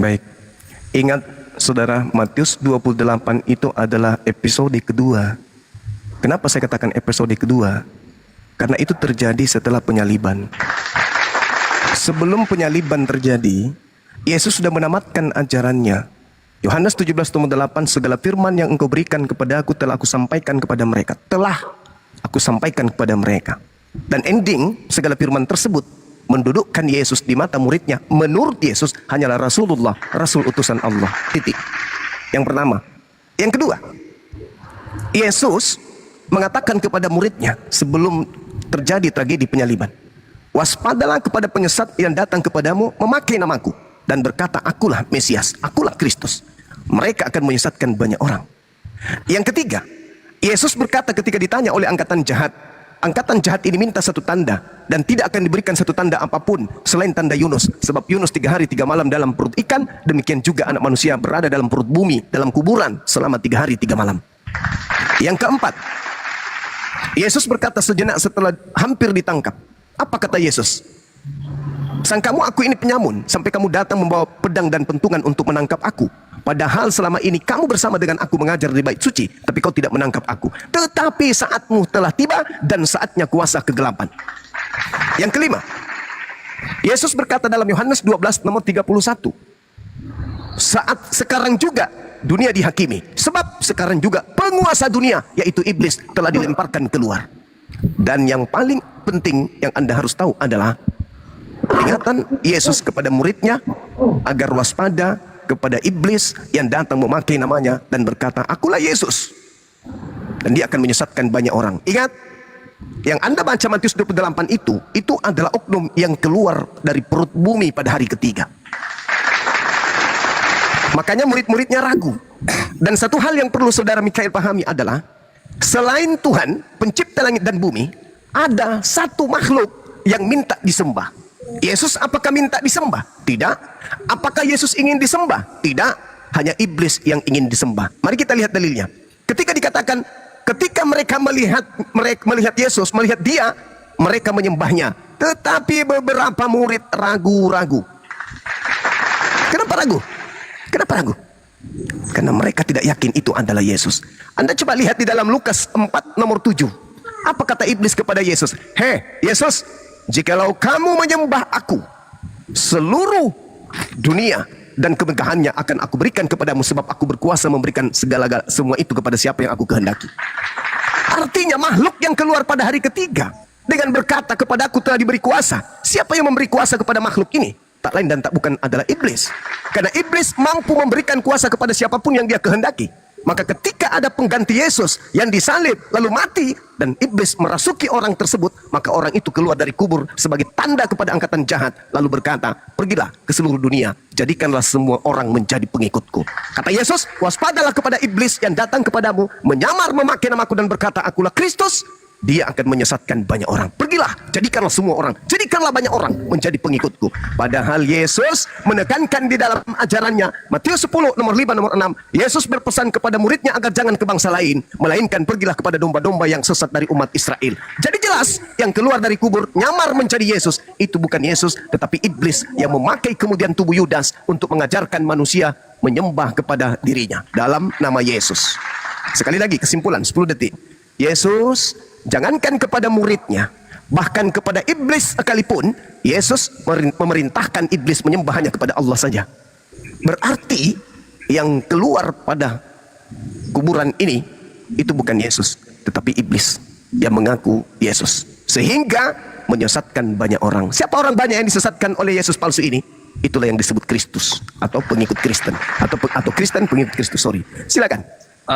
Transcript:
Baik, ingat saudara, Matius 28 itu adalah episode kedua. Kenapa saya katakan episode kedua? Karena itu terjadi setelah penyaliban. Sebelum penyaliban terjadi, Yesus sudah menamatkan ajarannya. Yohanes 17:8, segala firman yang engkau berikan kepada aku telah aku sampaikan kepada mereka. Telah aku sampaikan kepada mereka. Dan ending segala firman tersebut mendudukkan Yesus di mata muridnya. Menurut Yesus hanyalah Rasulullah, Rasul utusan Allah. Titik. Yang pertama. Yang kedua, Yesus mengatakan kepada muridnya sebelum terjadi tragedi penyaliban, waspadalah kepada penyesat yang datang kepadamu memakai namaku dan berkata, akulah Mesias, akulah Kristus. Mereka akan menyesatkan banyak orang. Yang ketiga, Yesus berkata ketika ditanya oleh angkatan jahat ini minta satu tanda, dan tidak akan diberikan satu tanda apapun selain tanda Yunus. Sebab Yunus 3 hari 3 malam dalam perut ikan, demikian juga anak manusia berada dalam perut bumi, dalam kuburan selama 3 hari 3 malam. Yang keempat, Yesus berkata sejenak setelah hampir ditangkap. Apa kata Yesus? Sangkamu aku ini penyamun sampai kamu datang membawa pedang dan pentungan untuk menangkap aku? Padahal selama ini kamu bersama dengan aku mengajar di bait suci, tapi kau tidak menangkap aku. Tetapi saatmu telah tiba dan saatnya kuasa kegelapan. Yang kelima, Yesus berkata dalam Yohanes 12 nomor 31, saat sekarang juga dunia dihakimi, sebab sekarang juga penguasa dunia, yaitu iblis, telah dilemparkan keluar. Dan yang paling penting yang Anda harus tahu adalah peringatan Yesus kepada muridnya agar waspada kepada iblis yang datang memakai namanya dan berkata, akulah Yesus. Dan dia akan menyesatkan banyak orang. Ingat, yang Anda baca Matius 28 itu adalah oknum yang keluar dari perut bumi pada hari ketiga. Makanya murid-muridnya ragu. Dan satu hal yang perlu saudara Mikael pahami adalah, selain Tuhan, pencipta langit dan bumi, ada satu makhluk yang minta disembah. Yesus apakah minta disembah? Tidak. Apakah Yesus ingin disembah? Tidak. Hanya iblis yang ingin disembah. Mari kita lihat dalilnya. Ketika dikatakan, ketika mereka melihat Yesus, melihat dia, mereka menyembahnya. Tetapi beberapa murid ragu-ragu. Kenapa ragu? Kenapa ragu? Karena mereka tidak yakin itu adalah Yesus. Anda coba lihat di dalam Lukas 4 nomor 7. Apa kata iblis kepada Yesus? Hei Yesus, jikalau kamu menyembah aku, seluruh dunia dan kemegahannya akan aku berikan kepadamu, sebab aku berkuasa memberikan semua itu kepada siapa yang aku kehendaki. Artinya makhluk yang keluar pada hari ketiga dengan berkata kepada aku telah diberi kuasa. Siapa yang memberi kuasa kepada makhluk ini? Tak lain dan tak bukan adalah iblis. Karena iblis mampu memberikan kuasa kepada siapapun yang dia kehendaki. Maka ketika ada pengganti Yesus yang disalib lalu mati dan iblis merasuki orang tersebut, maka orang itu keluar dari kubur sebagai tanda kepada angkatan jahat lalu berkata, pergilah ke seluruh dunia, jadikanlah semua orang menjadi pengikutku. Kata Yesus, waspadalah kepada iblis yang datang kepadamu menyamar memakai namaku dan berkata, akulah Kristus. Dia akan menyesatkan banyak orang. Pergilah, jadikanlah semua orang, jadikanlah banyak orang menjadi pengikutku. Padahal Yesus menekankan di dalam ajarannya, Matius 10 nomor 5 nomor 6, Yesus berpesan kepada muridnya agar jangan ke bangsa lain, melainkan pergilah kepada domba-domba yang sesat dari umat Israel. Jadi jelas, yang keluar dari kubur nyamar menjadi Yesus, itu bukan Yesus, tetapi iblis yang memakai kemudian tubuh Yudas untuk mengajarkan manusia menyembah kepada dirinya dalam nama Yesus. Sekali lagi kesimpulan 10 detik. Yesus jangankan kepada muridnya, bahkan kepada iblis sekalipun, Yesus memerintahkan iblis menyembah hanya kepada Allah saja. Berarti yang keluar pada kuburan ini itu bukan Yesus, tetapi iblis yang mengaku Yesus, sehingga menyesatkan banyak orang. Siapa orang banyak yang disesatkan oleh Yesus palsu ini? Itulah yang disebut Kristus atau pengikut Kristen atau Kristen pengikut Kristus. Silakan.